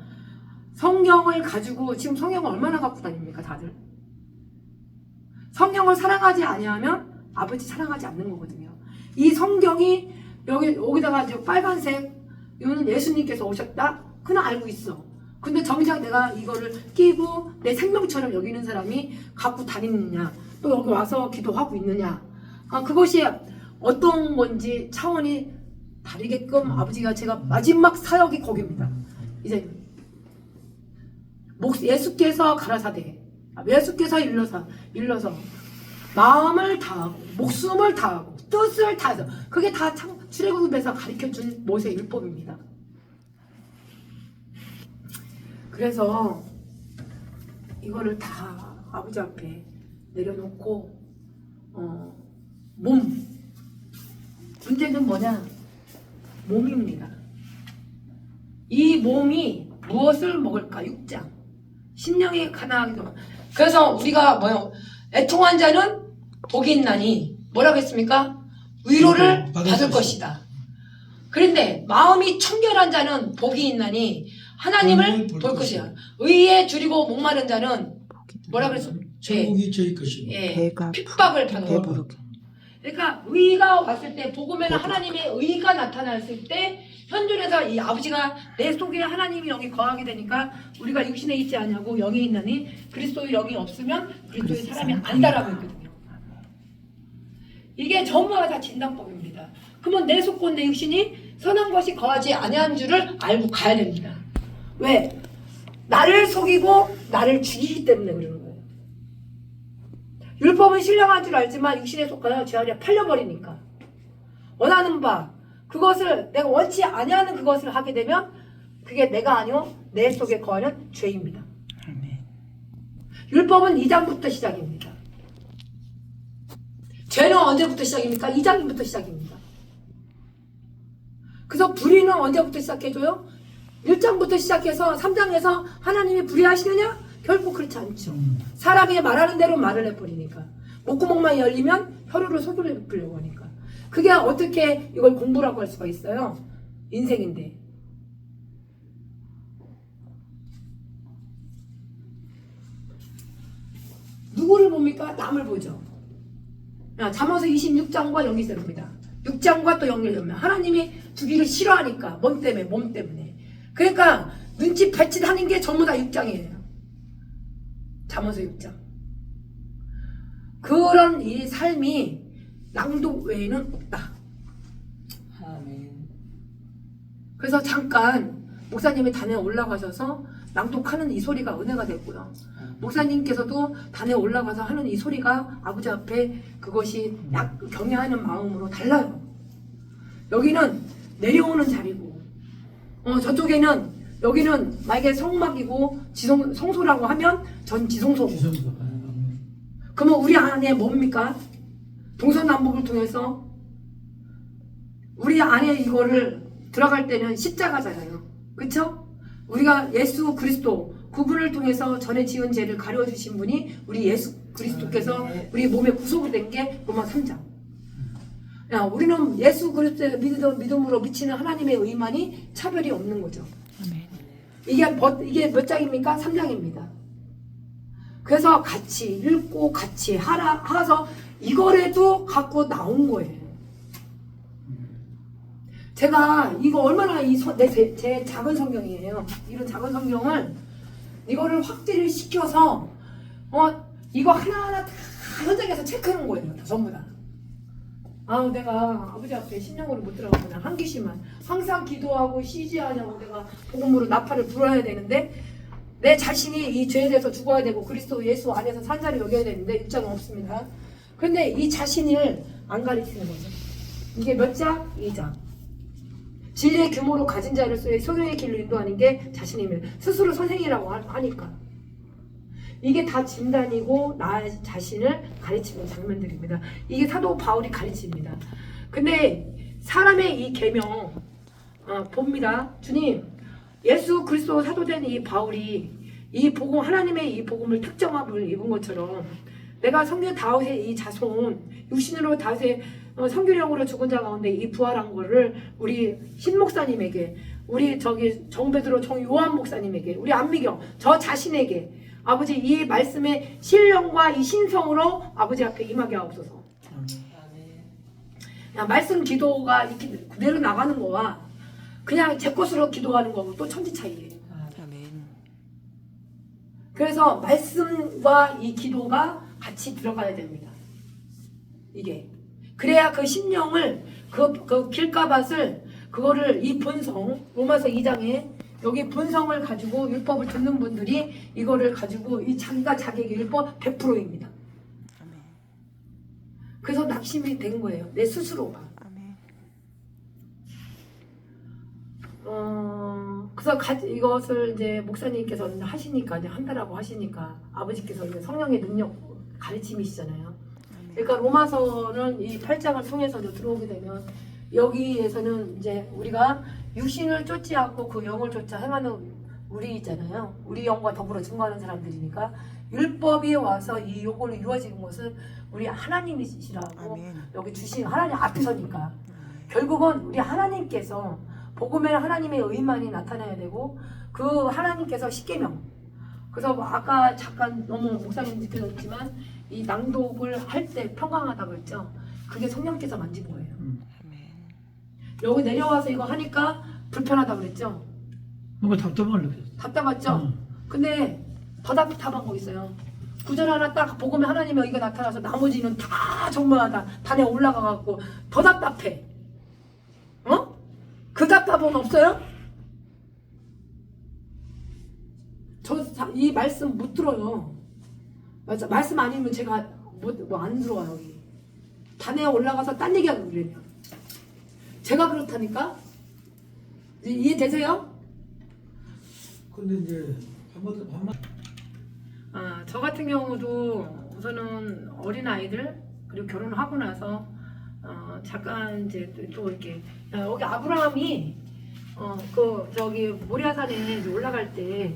성경을 가지고 지금 성경을 얼마나 갖고 다닙니까, 다들? 성경을 사랑하지 아니하면 아버지 사랑하지 않는 거거든요. 이 성경이 여기다가 이제 빨간색, 이거는 예수님께서 오셨다? 그는 알고 있어. 근데 정작 내가 이거를 끼고 내 생명처럼 여기는 사람이 갖고 다니느냐, 또 여기 와서 기도하고 있느냐, 그것이 어떤 건지 차원이 다르게끔 아버지가 제가 마지막 사역이 거기입니다. 이제 예수께서 가라사대, 예수께서 일러서 마음을 다하고 목숨을 다하고 뜻을 다해서 그게 다 출애굽에서 가르쳐준 모세 율법입니다. 그래서 이거를 다 아버지 앞에 내려놓고 문제는 뭐냐? 몸입니다. 이 몸이 무엇을 먹을까? 6장 심령이 가난하기도. 그래서 우리가 애통한 자는 복이 있나니 뭐라고 했습니까? 위로를 받을 것이다. 그런데 마음이 청결한 자는 복이 있나니 하나님을 볼 것이야. 의에 줄이고 목마른 자는 뭐라 그랬어? 천국이 저희 것이고. 배가 핍박을 받는 거. 배부르게. 그러니까 의가 왔을 때 복음에는 하나님의 의가 나타났을 때 현존에서 이 아버지가 내 속에 하나님이 영이 거하게 되니까 우리가 육신에 있지 않냐고 영이 있나니 그리스도의 영이 없으면 그리스도의 사람이 아니다라고 했거든요. 이게 전부가 다 진단법입니다. 그러면 내 속과 내 육신이 선한 것이 거하지 아니한 줄을 알고 가야 됩니다. 왜? 나를 속이고 나를 죽이기 때문에 그러는 거예요. 율법은 신령한 줄 알지만 육신에 속하여 죄 아래 팔려버리니까 원하는 바 그것을 내가 원치 아니하는 그것을 하게 되면 그게 내가 아니오 내 속에 거하는 죄입니다. 율법은 2장부터 시작입니다. 죄는 언제부터 시작입니까? 2장부터 시작입니다. 그래서 불의는 언제부터 시작해줘요? 1장부터 시작해서 3장에서 하나님이 불의하시느냐? 결코 그렇지 않죠. 사람이 말하는 대로 말을 해버리니까. 목구멍만 열리면 혀로를 속을 풀려고 하니까. 그게 어떻게 이걸 공부라고 할 수가 있어요? 인생인데. 누구를 봅니까? 남을 보죠. 잠언서 26장과 연결됩니다. 6장과 또 연결되면 하나님이 주기를 싫어하니까 몸 때문에. 그러니까 눈치 발짓하는 게 전부 다 6장이에요. 잠언서 6장. 그런 이 삶이 낭독 외에는 없다. 그래서 잠깐 목사님이 단에 올라가셔서 낭독하는 이 소리가 은혜가 됐고요. 목사님께서도 단에 올라가서 하는 이 소리가 아버지 앞에 그것이 약 경외하는 마음으로 달라요. 여기는 내려오는 자리고, 저쪽에는 여기는 만약에 성막이고 성소라고 하면 전 지성소고. 그러면 우리 안에 뭡니까? 동서남북을 통해서 우리 안에 이거를 들어갈 때는 십자가잖아요. 그쵸? 우리가 예수 그리스도 그분을 통해서 전에 지은 죄를 가려주신 분이 우리 예수 그리스도께서 우리 몸에 구속이 된 게 로마 3장. 야, 우리는 예수 그리스도의 믿음으로 미치는 하나님의 의만이 차별이 없는 거죠. 이게 몇 장입니까? 3장입니다. 그래서 같이 읽고 같이 하서 이거라도 갖고 나온 거예요. 제가 이거 얼마나 제 작은 성경이에요. 이런 작은 성경을 이거를 확대를 시켜서 이거 하나하나 다 현장에서 체크하는 거예요. 다 전부 다. 내가 아버지 앞에 신령으로 못 들어가구나. 한 귀신만 항상 기도하고 시지하냐고 내가 복음으로 나팔을 불어야 되는데 내 자신이 이 죄에 대해서 죽어야 되고 그리스도 예수 안에서 산자를 여겨야 되는데 입장은 없습니다. 그런데 이 자신을 안 가르치는 거죠. 이게 몇 장? 2장. 진리의 규모로 가진 자로서의 소명의 길로 인도하는 게 자신입니다. 스스로 선생이라고 하니까. 이게 다 진단이고 나 자신을 가르치는 장면들입니다. 이게 사도 바울이 가르칩니다. 근데 사람의 이 계명 봅니다. 주님, 예수 그리스도 사도된 이 바울이 이 복음, 하나님의 이 복음을 특정함을 입은 것처럼 내가 성교 다윗의 이 자손, 육신으로 다윗의 성교령으로 죽은 자 가운데 이 부활한 거를 우리 신 목사님에게, 우리 정베드로 정요한 목사님에게, 우리 안미경 저 자신에게 아버지 이 말씀의 신령과 이 신성으로 아버지 앞에 임하게 하옵소서. 말씀 기도가 이렇게 그대로 나가는 거와 그냥 제 것으로 기도하는 거하고 또 천지 차이예요. 그래서 말씀과 이 기도가 같이 들어가야 됩니다. 이게 그래야 그 심령을 그 길가밭을 그거를 이 본성 로마서 2장에 여기 본성을 가지고 율법을 듣는 분들이 이거를 가지고 이 자기가 자기에게 율법 100%입니다. 그래서 낙심이 된 거예요. 내 스스로가. 그래서 이것을 이제 목사님께서 하시니까 이제 한다라고 하시니까 아버지께서 이제 성령의 능력 가르침이시잖아요. 그러니까 로마서는 이 8장을 통해서 들어오게 되면 여기에서는 이제 우리가 육신을 쫓지 않고 그 영을 쫓아 행하는 우리 있잖아요. 우리 영과 더불어 증거하는 사람들이니까 율법이 와서 이 요걸로 이루어지는 것은 우리 하나님이시라고 여기 주신 하나님 앞에서니까 결국은 우리 하나님께서 복음에 하나님의 의만이 나타나야 되고 그 하나님께서 십계명 그래서 아까 잠깐 너무 목사님 느껴졌지만 이 낭독을 할 때 평강하다고 했죠. 그게 성령께서 만진 거예요. 여기 내려와서 이거 하니까 불편하다고 그랬죠. 뭔가 답답하려고 답답했죠. 근데 더 답답한 거 있어요. 구절 하나 딱 복음에 하나님의 의가 나타나서 나머지는 다 정말하다 단에 올라가갖고 더 답답해. 그 답답은 없어요? 저 이 말씀 못 들어요. 맞아. 말씀 아니면 제가 뭐 안 들어와요. 여기. 단에 올라가서 딴 얘기하고 그래요. 제가 그렇다니까? 이해되세요? 근데 이제 한번 저 같은 경우도 우선은 어린 아이들 그리고 결혼하고 나서 잠깐 이제 또 이렇게 여기 아브라함이 저기 모리아산에 이제 올라갈 때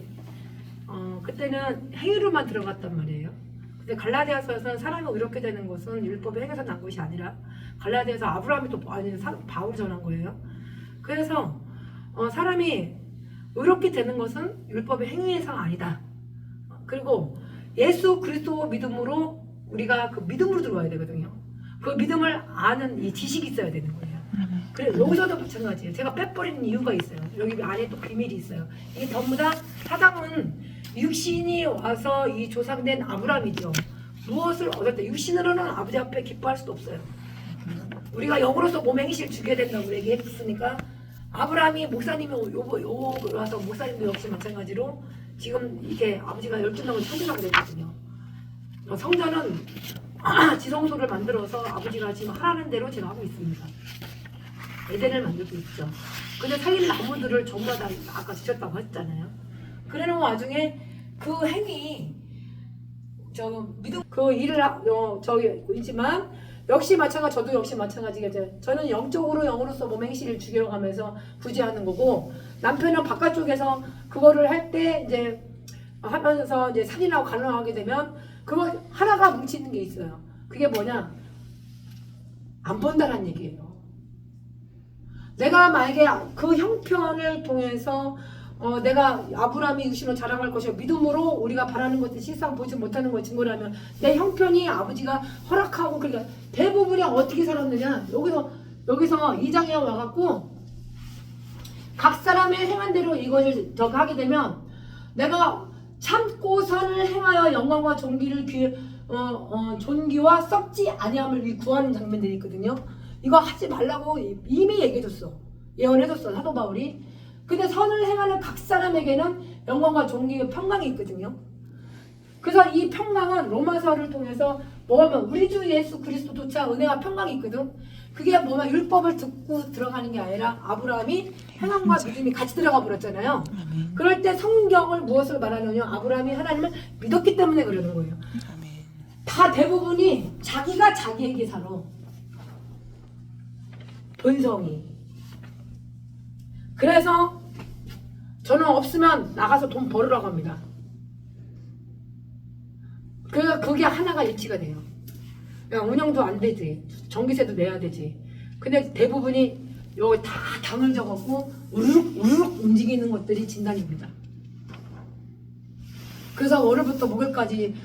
그때는 행위로만 들어갔단 말이에요. 근데 갈라디아서에서는 사람이 의롭게 되는 것은 율법의 행위에서 난 것이 아니라 갈라디아서 아브라함이 또 바울이 전한 거예요. 그래서 사람이 의롭게 되는 것은 율법의 행위에서 아니다. 그리고 예수 그리스도 믿음으로 우리가 그 믿음으로 들어와야 되거든요. 그 믿음을 아는 이 지식이 있어야 되는 거예요. 그래 여기서도 마찬가지예요. 제가 빼버리는 이유가 있어요. 여기 안에 또 비밀이 있어요. 이게 전부 다 사당은 육신이 와서 이 조상된 아브라함이죠. 무엇을 얻었다. 육신으로는 아버지 앞에 기뻐할 수도 없어요. 우리가 영으로서 몸 행실 죽여야 된다고 얘기했으니까 아브라함이 목사님이 요 와서 목사님도 역시 마찬가지로 지금 이게 아버지가 12명을 성전하게 됐거든요. 성전은 지성소를 만들어서 아버지가 지금 하라는 대로 제가 하고 있습니다. 에덴을 만들고 있죠. 근데 살릴 나무들을 전부 다 아까 주셨다고 했잖아요. 그러는 와중에 그 행위 저 믿음 그 일을 저기 있지만 역시 마찬가지 저도 역시 마찬가지겠죠. 저는 영적으로 영으로서 몸 행실을 죽여가면서 구제하는 거고 남편은 바깥쪽에서 그거를 할 때 이제 하면서 이제 살인하고 가능하게 되면 그거 하나가 뭉치는 게 있어요. 그게 뭐냐? 안 본다는 얘기예요. 내가 만약에 그 형편을 통해서 내가 아브라함이 육신으로 자랑할 것이요 믿음으로 우리가 바라는 것들 실상 보지 못하는 걸 증거라면 내 형편이 아버지가 허락하고 그러니까 대부분이 어떻게 살았느냐 여기서 2장에 와갖고 각 사람의 행한 대로 이것을 하게 되면 내가 참고선을 행하여 영광과 존귀를 존귀와 썩지 아니함을 구하는 장면들이 있거든요. 이거 하지 말라고 이미 얘기해줬어. 예언해줬어 사도 바울이. 근데 선을 행하는 각 사람에게는 영광과 존귀의 평강이 있거든요. 그래서 이 평강은 로마서를 통해서 뭐하면 우리 주 예수 그리스도조차 은혜와 평강이 있거든. 그게 뭐냐면 율법을 듣고 들어가는 게 아니라 아브라함이 행함과 믿음이 같이 들어가 버렸잖아요. 그럴 때 성경을 무엇을 말하느냐 아브라함이 하나님을 믿었기 때문에 그러는 거예요. 다 대부분이 자기가 자기에게 살아. 본성이. 그래서 저는 없으면 나가서 돈 벌으라고 합니다. 그게 하나가 일치가 돼요. 운영도 안 되지. 전기세도 내야 되지. 근데 대부분이 여기 다 당을 적었고 우르륵 움직이는 것들이 진단입니다. 그래서 월요일부터 목요일까지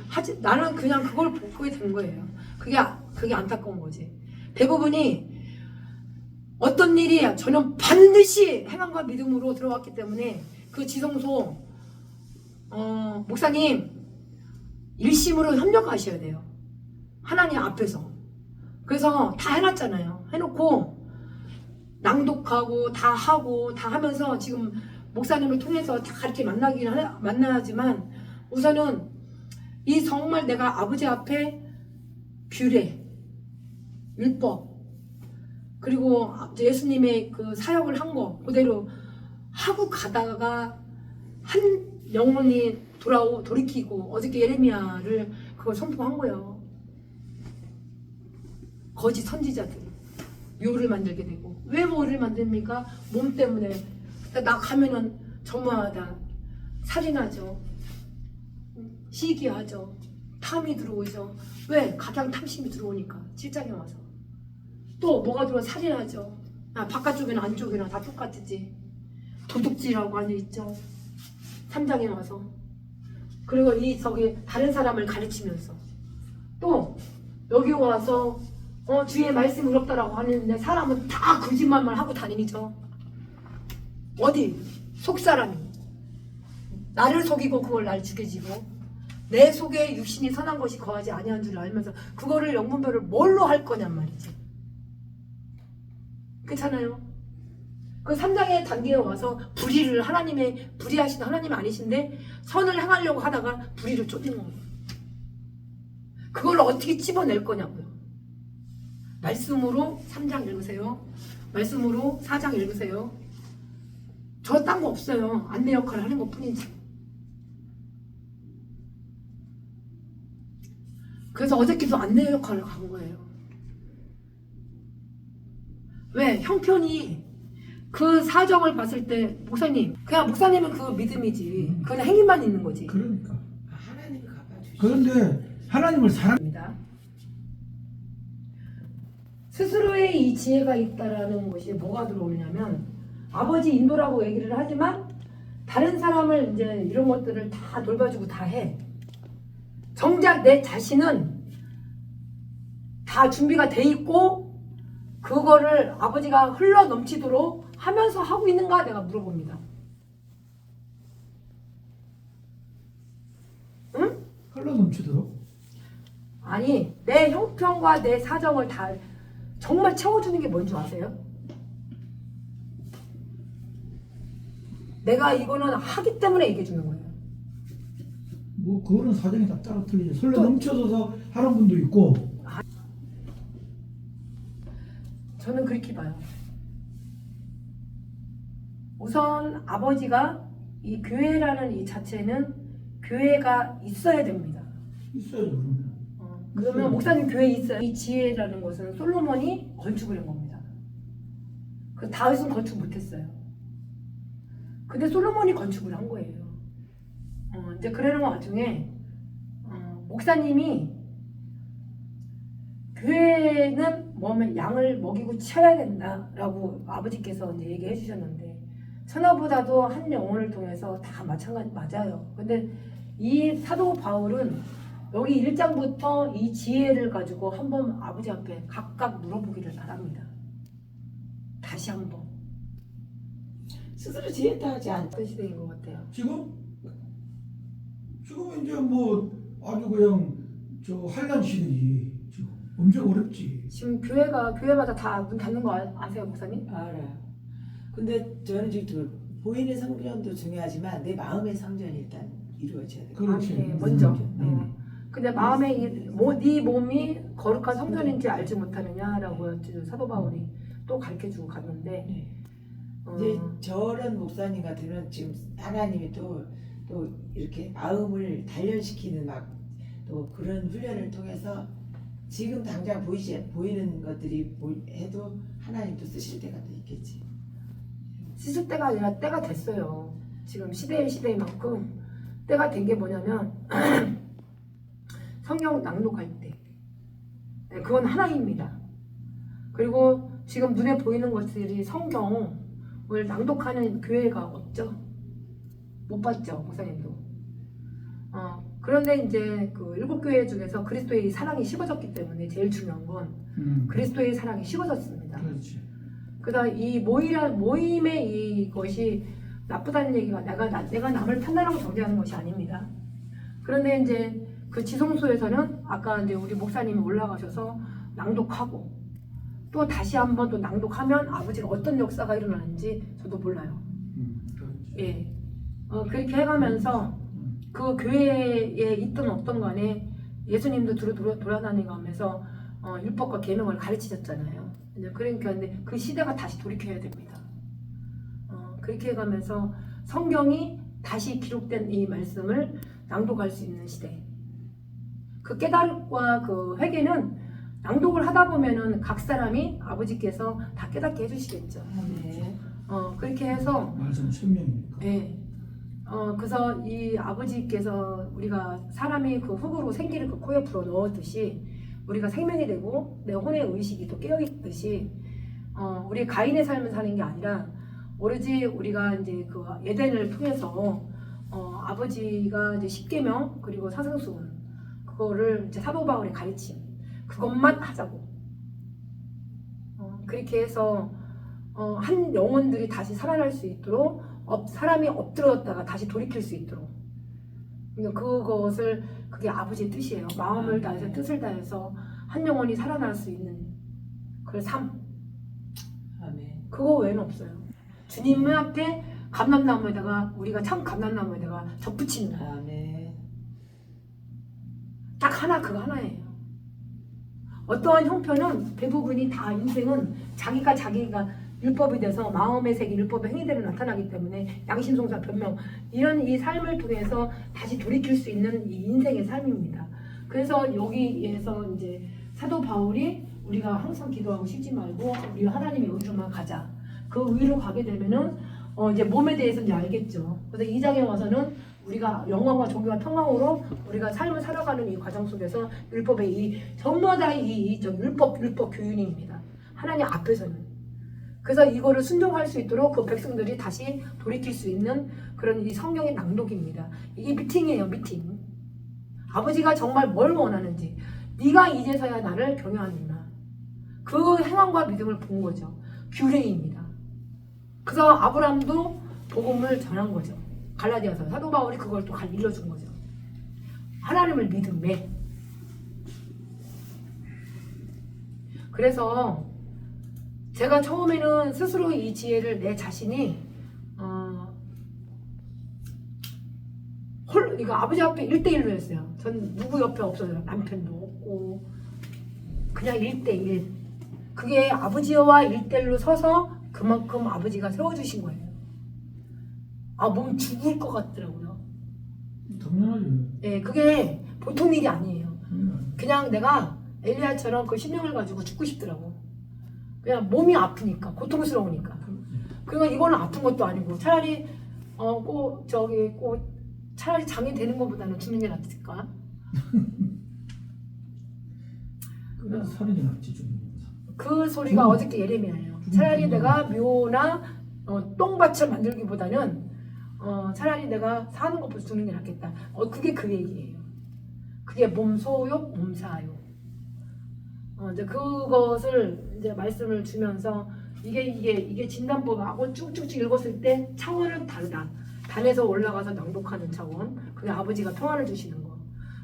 나는 그냥 그걸 보게 된 거예요. 그게 안타까운 거지. 대부분이 어떤 일이 저는 반드시 행함과 믿음으로 들어왔기 때문에 그 지성소 목사님 일심으로 협력하셔야 돼요. 하나님 앞에서. 그래서 다 해놨잖아요. 해놓고 낭독하고 다 하고 다 하면서 지금 목사님을 통해서 다 이렇게 만나지만 우선은 이 정말 내가 아버지 앞에 규례, 율법 그리고 예수님의 그 사역을 한 거 그대로 하고 가다가 한 영혼이 돌이키고 어저께 예레미야를 그걸 선포한 거예요. 거짓 선지자들 묘를 만들게 되고 왜 묘를 만듭니까? 몸 때문에 나 가면은 저마다 살인하죠. 시기하죠. 탐이 들어오죠. 왜? 가장 탐심이 들어오니까 7장에 와서 또 뭐가 들어와 살인하죠. 바깥쪽이나 안쪽이나 다 똑같지. 도둑질하고 앉아있죠. 3장에 와서. 그리고 저기 다른 사람을 가르치면서 또 여기 와서 주의 말씀이 의롭다라고 하는데 사람은 다 거짓말만 하고 다니죠. 어디? 속사람이 나를 속이고 그걸 날 죽여지고 내 속에 육신이 선한 것이 거하지 아니한 줄 알면서 그거를 영분별을 뭘로 할 거냔 말이지. 괜찮아요? 그 3장의 단계에 와서 불의하신 하나님 아니신데 선을 행하려고 하다가 불의를 쫓는 거예요. 그걸 어떻게 찝어낼 거냐고요. 말씀으로 3장 읽으세요. 말씀으로 4장 읽으세요. 저 딴 거 없어요. 안내 역할을 하는 것 뿐이지. 그래서 어저께도 안내 역할을 간 거예요. 왜? 형편이 그 사정을 봤을 때 목사님 그냥 목사님은 그 믿음이지 그냥 행위만 있는 거지. 그러니까. 하나님이 갚아주시죠. 그런데 하나님을 입니다. 스스로의 이 지혜가 있다라는 것이 뭐가 들어오냐면 아버지 인도라고 얘기를 하지만 다른 사람을 이제 이런 것들을 다 돌봐주고 다 해. 정작 내 자신은 다 준비가 돼 있고 그거를 아버지가 흘러 넘치도록 하면서 하고 있는가 내가 물어봅니다. 응? 흘러 넘치도록. 아니 내 형편과 내 사정을 다 정말 채워주는 게 뭔지 아세요? 내가 이거는 하기 때문에 얘기해 주는 거예요. 뭐 그거는 사정이 다 따로 틀리죠. 설레 또- 넘쳐서 하는 분도 있고. 저는 그렇게 봐요. 우선 아버지가 이 교회라는 이 자체는 교회가 있어야 됩니다. 있어야죠. 그러면. 그러면 목사님 교회에 있어요. 이 지혜라는 것은 솔로몬이 건축을 한 겁니다. 그 다윗은 건축 못했어요. 근데 솔로몬이 건축을 한 거예요. 이제 그러는 와중에 목사님이 교회는 뭐면 양을 먹이고 치워야 된다라고 아버지께서 이제 얘기해 주셨는데 천하보다도 한 영혼을 통해서 다 마찬가지 맞아요. 근데 이 사도 바울은 여기 1장부터 이 지혜를 가지고 한번 아버지 앞에 각각 물어보기를 바랍니다. 다시 한번. 스스로 지혜다 하지 않다. 어떤 시대인 것 같아요. 지금 이제 뭐 아주 그냥 저 한란 시대지. 지금 엄청 어렵지. 지금 교회마다 다 문 닫는 거 아세요, 목사님? 알아요. 근데 저는 지금 보이는 성전도 중요하지만 내 마음의 성전이 일단 이루어져야 돼요. 그렇지. 네, 먼저. 음. 근데 마음에 네 몸이 거룩한 성전인지 알지 못하느냐라고 사도 바울이 또 가르쳐주고 갔는데 네. 이제 저런 목사님 같으면 지금 하나님이 또 이렇게 마음을 단련시키는 막 또 그런 훈련을 통해서 지금 당장 보이는 것들이 해도 하나님도 쓰실 때가 또 있겠지. 쓰실 때가 아니라 때가 됐어요. 지금 시대의 만큼 때가 된 게 뭐냐면 성경 낭독할 때 네, 그건 하나입니다. 그리고 지금 눈에 보이는 것들이 성경을 낭독하는 교회가 없죠. 못 봤죠, 목사님도. 그런데 이제 그 7교회 중에서 그리스도의 사랑이 식어졌기 때문에 제일 중요한 건 그리스도의 사랑이 식어졌습니다. 그렇지. 그다음 이 모임의 이것이 나쁘다는 얘기가 내가 남을 판단하고 정죄하는 것이 아닙니다. 그런데 이제 그 지성소에서는 아까 이제 우리 목사님이 올라가셔서 낭독하고 또 다시 한번 또 낭독하면 아버지가 어떤 역사가 일어나는지 저도 몰라요. 그렇지. 예, 그렇게 해가면서 그 교회에 있던 어떤 간에 예수님도 돌아다니면서 율법과 계명을 가르치셨잖아요. 이제 그러니까 근데 그 시대가 다시 돌이켜야 됩니다. 그렇게 해가면서 성경이 다시 기록된 이 말씀을 낭독할 수 있는 시대. 그 깨달음과 그 회개는 낭독을 하다 보면은 각 사람이 아버지께서 다 깨닫게 해주시겠죠. 네. 그렇게 해서 말씀 천명이니까. 네. 그래서 이 아버지께서 우리가 사람이 그 흙으로 생기를 그 코에 불어 넣었듯이 우리가 생명이 되고 내 혼의 의식이 또 깨어 있듯이 우리 가인의 삶을 사는 게 아니라 오로지 우리가 이제 그 에덴을 통해서 아버지가 이제 십계명 그리고 사상수훈 그거를 이제 사도 바울의 가르침 그것만 하자고 그렇게 해서 한 영혼들이 다시 살아날 수 있도록 사람이 엎드렸다가 다시 돌이킬 수 있도록 그것을 그게 아버지의 뜻이에요. 마음을 다해서 뜻을 다해서 한 영혼이 살아날 수 있는 그 삶. 아멘. 그거 외에는 없어요. 주님 앞에 감람나무에다가 우리가 참 감람나무에다가 접붙이는 거. 아멘. 딱 하나 그거 하나예요. 어떠한 형편은 대부분이 다 인생은 자기가 율법이 돼서 마음의 세계 율법의 행위대로 나타나기 때문에 양심성사 변명 이런 이 삶을 통해서 다시 돌이킬 수 있는 이 인생의 삶입니다. 그래서 여기에서 이제 사도 바울이 우리가 항상 기도하고 쉬지 말고 우리 하나님의 의로만 가자. 그 의로 가게 되면은 이제 몸에 대해서 이제 알겠죠. 그래서 2장에 와서는 우리가 영광과 존귀와 평강으로 우리가 삶을 살아가는 이 과정 속에서 율법의 이 전부 다 이 율법 교훈입니다. 하나님 앞에서는. 그래서 이거를 순종할 수 있도록 그 백성들이 다시 돌이킬 수 있는 그런 이 성경의 낭독입니다. 이게 미팅이에요, 미팅. 아버지가 정말 뭘 원하는지 네가 이제서야 나를 경외하는구나. 그 행함과 믿음을 본 거죠. 규례입니다. 그래서 아브라함도 복음을 전한 거죠. 갈라디아서 사도 바울이 그걸 또 일러준 거죠. 하나님을 믿음에. 그래서 제가 처음에는 스스로 이 지혜를 내 자신이 이거 아버지 앞에 1대1로 했어요. 전 누구 옆에 없어요. 남편도 없고 그냥 1대1. 그게 아버지와 1대1로 서서 그만큼 아버지가 세워주신 거예요. 아, 몸 죽을 것 같더라고요. 당연하죠. 예, 그게 보통 일이 아니에요. 그냥 내가 엘리야처럼 그 신령을 가지고 죽고 싶더라고. 그냥 몸이 아프니까, 고통스러우니까. 그러니까 이거는 아픈 것도 아니고 차라리 차라리 장애 되는 것보다는 죽는 게 낫을까? 그냥 살인이 낫지 좀. 그 소리가 어저께 예레미야예요. 차라리 내가 묘나 똥밭을 만들기보다는 차라리 내가 사는 것보다 죽는 게 낫겠다. 그게 그 얘기예요. 그게 몸소욕, 몸사욕. 이제 그것을 이제 말씀을 주면서 이게 진단법하고 쭉쭉쭉 읽었을 때 차원은 다르다. 단에서 올라가서 낭독하는 차원. 그게 아버지가 평안을 주시는 거.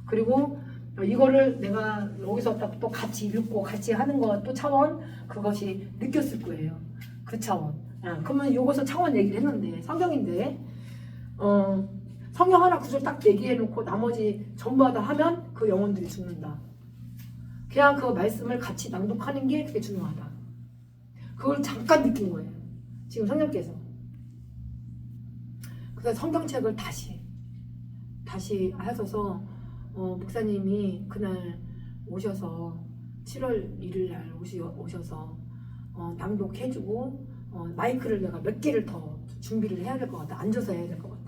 그리고 이거를 내가 여기서 또 같이 읽고 같이 하는 거 또 차원, 그것이 느꼈을 거예요. 그 차원. 그러면 여기서 차원 얘기를 했는데 성경인데 성경 하나 구절 딱 얘기해놓고 나머지 전부 다 하면 그 영혼들이 죽는다. 그냥 그 말씀을 같이 낭독하는 게 그게 중요하다. 그걸 잠깐 느낀 거예요. 지금 성령께서. 그래서 성경책을 다시 하셔서 목사님이 그날 오셔서 7월 1일 날 오셔서 낭독해주고 마이크를 내가 몇 개를 더 준비를 해야 될 것 같아. 앉아서 해야 될 것 같아.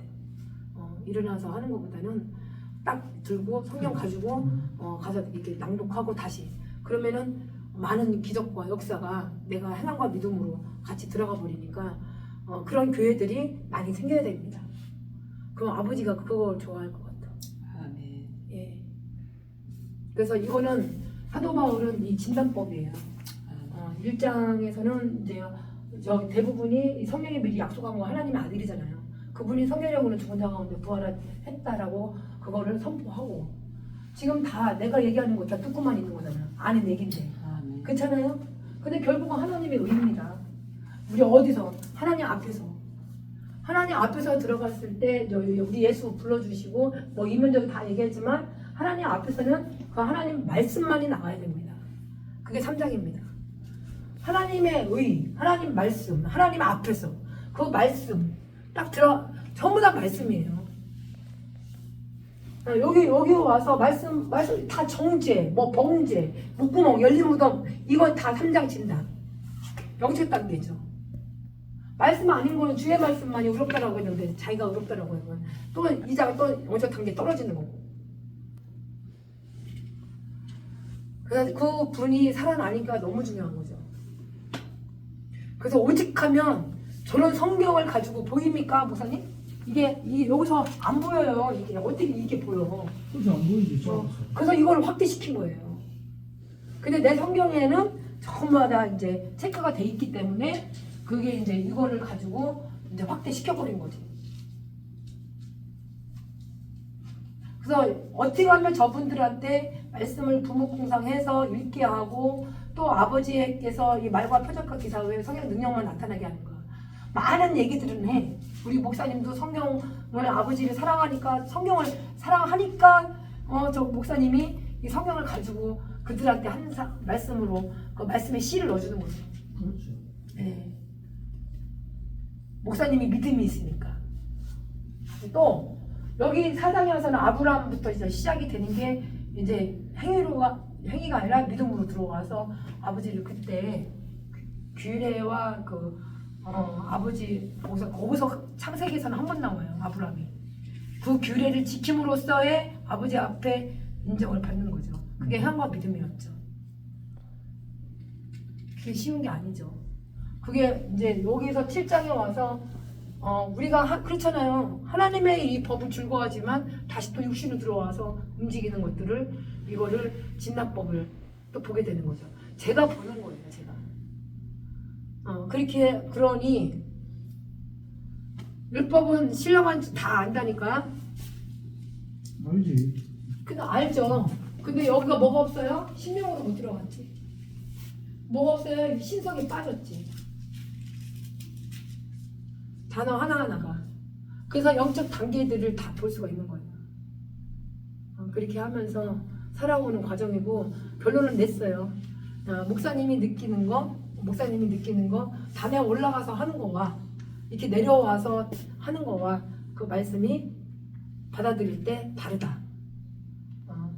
일어나서 하는 것보다는 딱 들고 성경 가지고 가서 이렇게 낭독하고 다시 그러면은 많은 기적과 역사가 내가 행함과 믿음으로 같이 들어가 버리니까 그런 교회들이 많이 생겨야 됩니다. 그럼 아버지가 그걸 좋아할 것 같아. 아멘. 예. 그래서 이거는 사도 바울은 이 진단법이에요. 1장에서는 이제 대부분이 성령이 미리 약속한 거 하나님의 아들이잖아요. 그분이 성령으로는 죽은 자 가운데 부활했다라고 그거를 선포하고 지금 다 내가 얘기하는 거 다 듣고만 있는 거잖아요. 아는 얘긴데. 아멘. 그렇잖아요? 근데 결국은 하나님의 의입니다. 우리 어디서? 하나님 앞에서 들어갔을 때 우리 예수 불러주시고 뭐 이면적으로 다 얘기했지만 하나님 앞에서는 그 하나님 말씀만이 나와야 됩니다. 그게 3장입니다. 하나님의 의, 하나님 말씀, 하나님 앞에서 그 말씀 딱 전부 다 말씀이에요. 여기 와서 말씀 다 정죄, 뭐 범죄, 목구멍, 열린 무덤 이건 다 3장 진단. 영적 단계죠. 말씀 아닌 거는 주의 말씀만이 의롭다라고 했는데 자기가 의롭다라고 하면 또 이자가 또 영적 단계 떨어지는 거고. 그래서 그 분이 살아나니까 너무 중요한 거죠. 그래서 오직하면 저는 성경을 가지고 보입니까, 목사님? 이게 여기서 안 보여요. 이게 어떻게 이게 보여? 그렇지 안 보이지. 그래서 이걸 확대시킨 거예요. 근데 내 성경에는 전부 다 이제 체크가 돼 있기 때문에 그게 이제 이거를 가지고 이제 확대시켜버린 거지. 그래서 어떻게 하면 저분들한테 말씀을 부목공상해서 읽게 하고 또 아버지께서 이 말과 표적과 기사 외에 성령 능력만 나타나게 하는 거야. 많은 얘기들은 해. 우리 목사님도 성경을 아버지를 사랑하니까 성경을 사랑하니까 저 목사님이 이 성경을 가지고 그들한테 한 말씀으로 그 말씀에 씨를 넣어주는 거죠. 그렇죠. 네. 목사님이 믿음이 있으니까. 또 여기 사장에서는 아브라함부터 이제 시작이 되는 게 이제 행위가 아니라 믿음으로 들어와서 아버지를 그때 규례와 아버지 거기서 창세기에서는 한 번 나와요. 아브라함이 그 규례를 지킴으로써의 아버지 앞에 인정을 받는 거죠. 그게 향과 믿음이었죠. 그게 쉬운 게 아니죠. 그게 이제 여기서 7장에 와서 우리가 그렇잖아요. 하나님의 이 법을 즐거워하지만 다시 또 육신으로 들어와서 움직이는 것들을 이거를 진납법을 또 보게 되는 거죠. 제가 보는 거예요. 제가. 그러니 율법은 신령한 다 안다니까. 알지. 근데 알죠. 근데 여기가 뭐가 없어요? 신명으로 못 들어갔지. 뭐가 없어요? 신성이 빠졌지. 단어 하나하나가. 그래서 영적 단계들을 다 볼 수가 있는 거예요. 그렇게 하면서 살아오는 과정이고 결론은 냈어요. 목사님이 느끼는 거 단에 올라가서 하는 거와 이렇게 내려와서 하는 거와 그 말씀이 받아들일 때 다르다.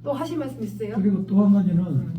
또 하실 말씀 있으세요? 그리고 또 한 가지는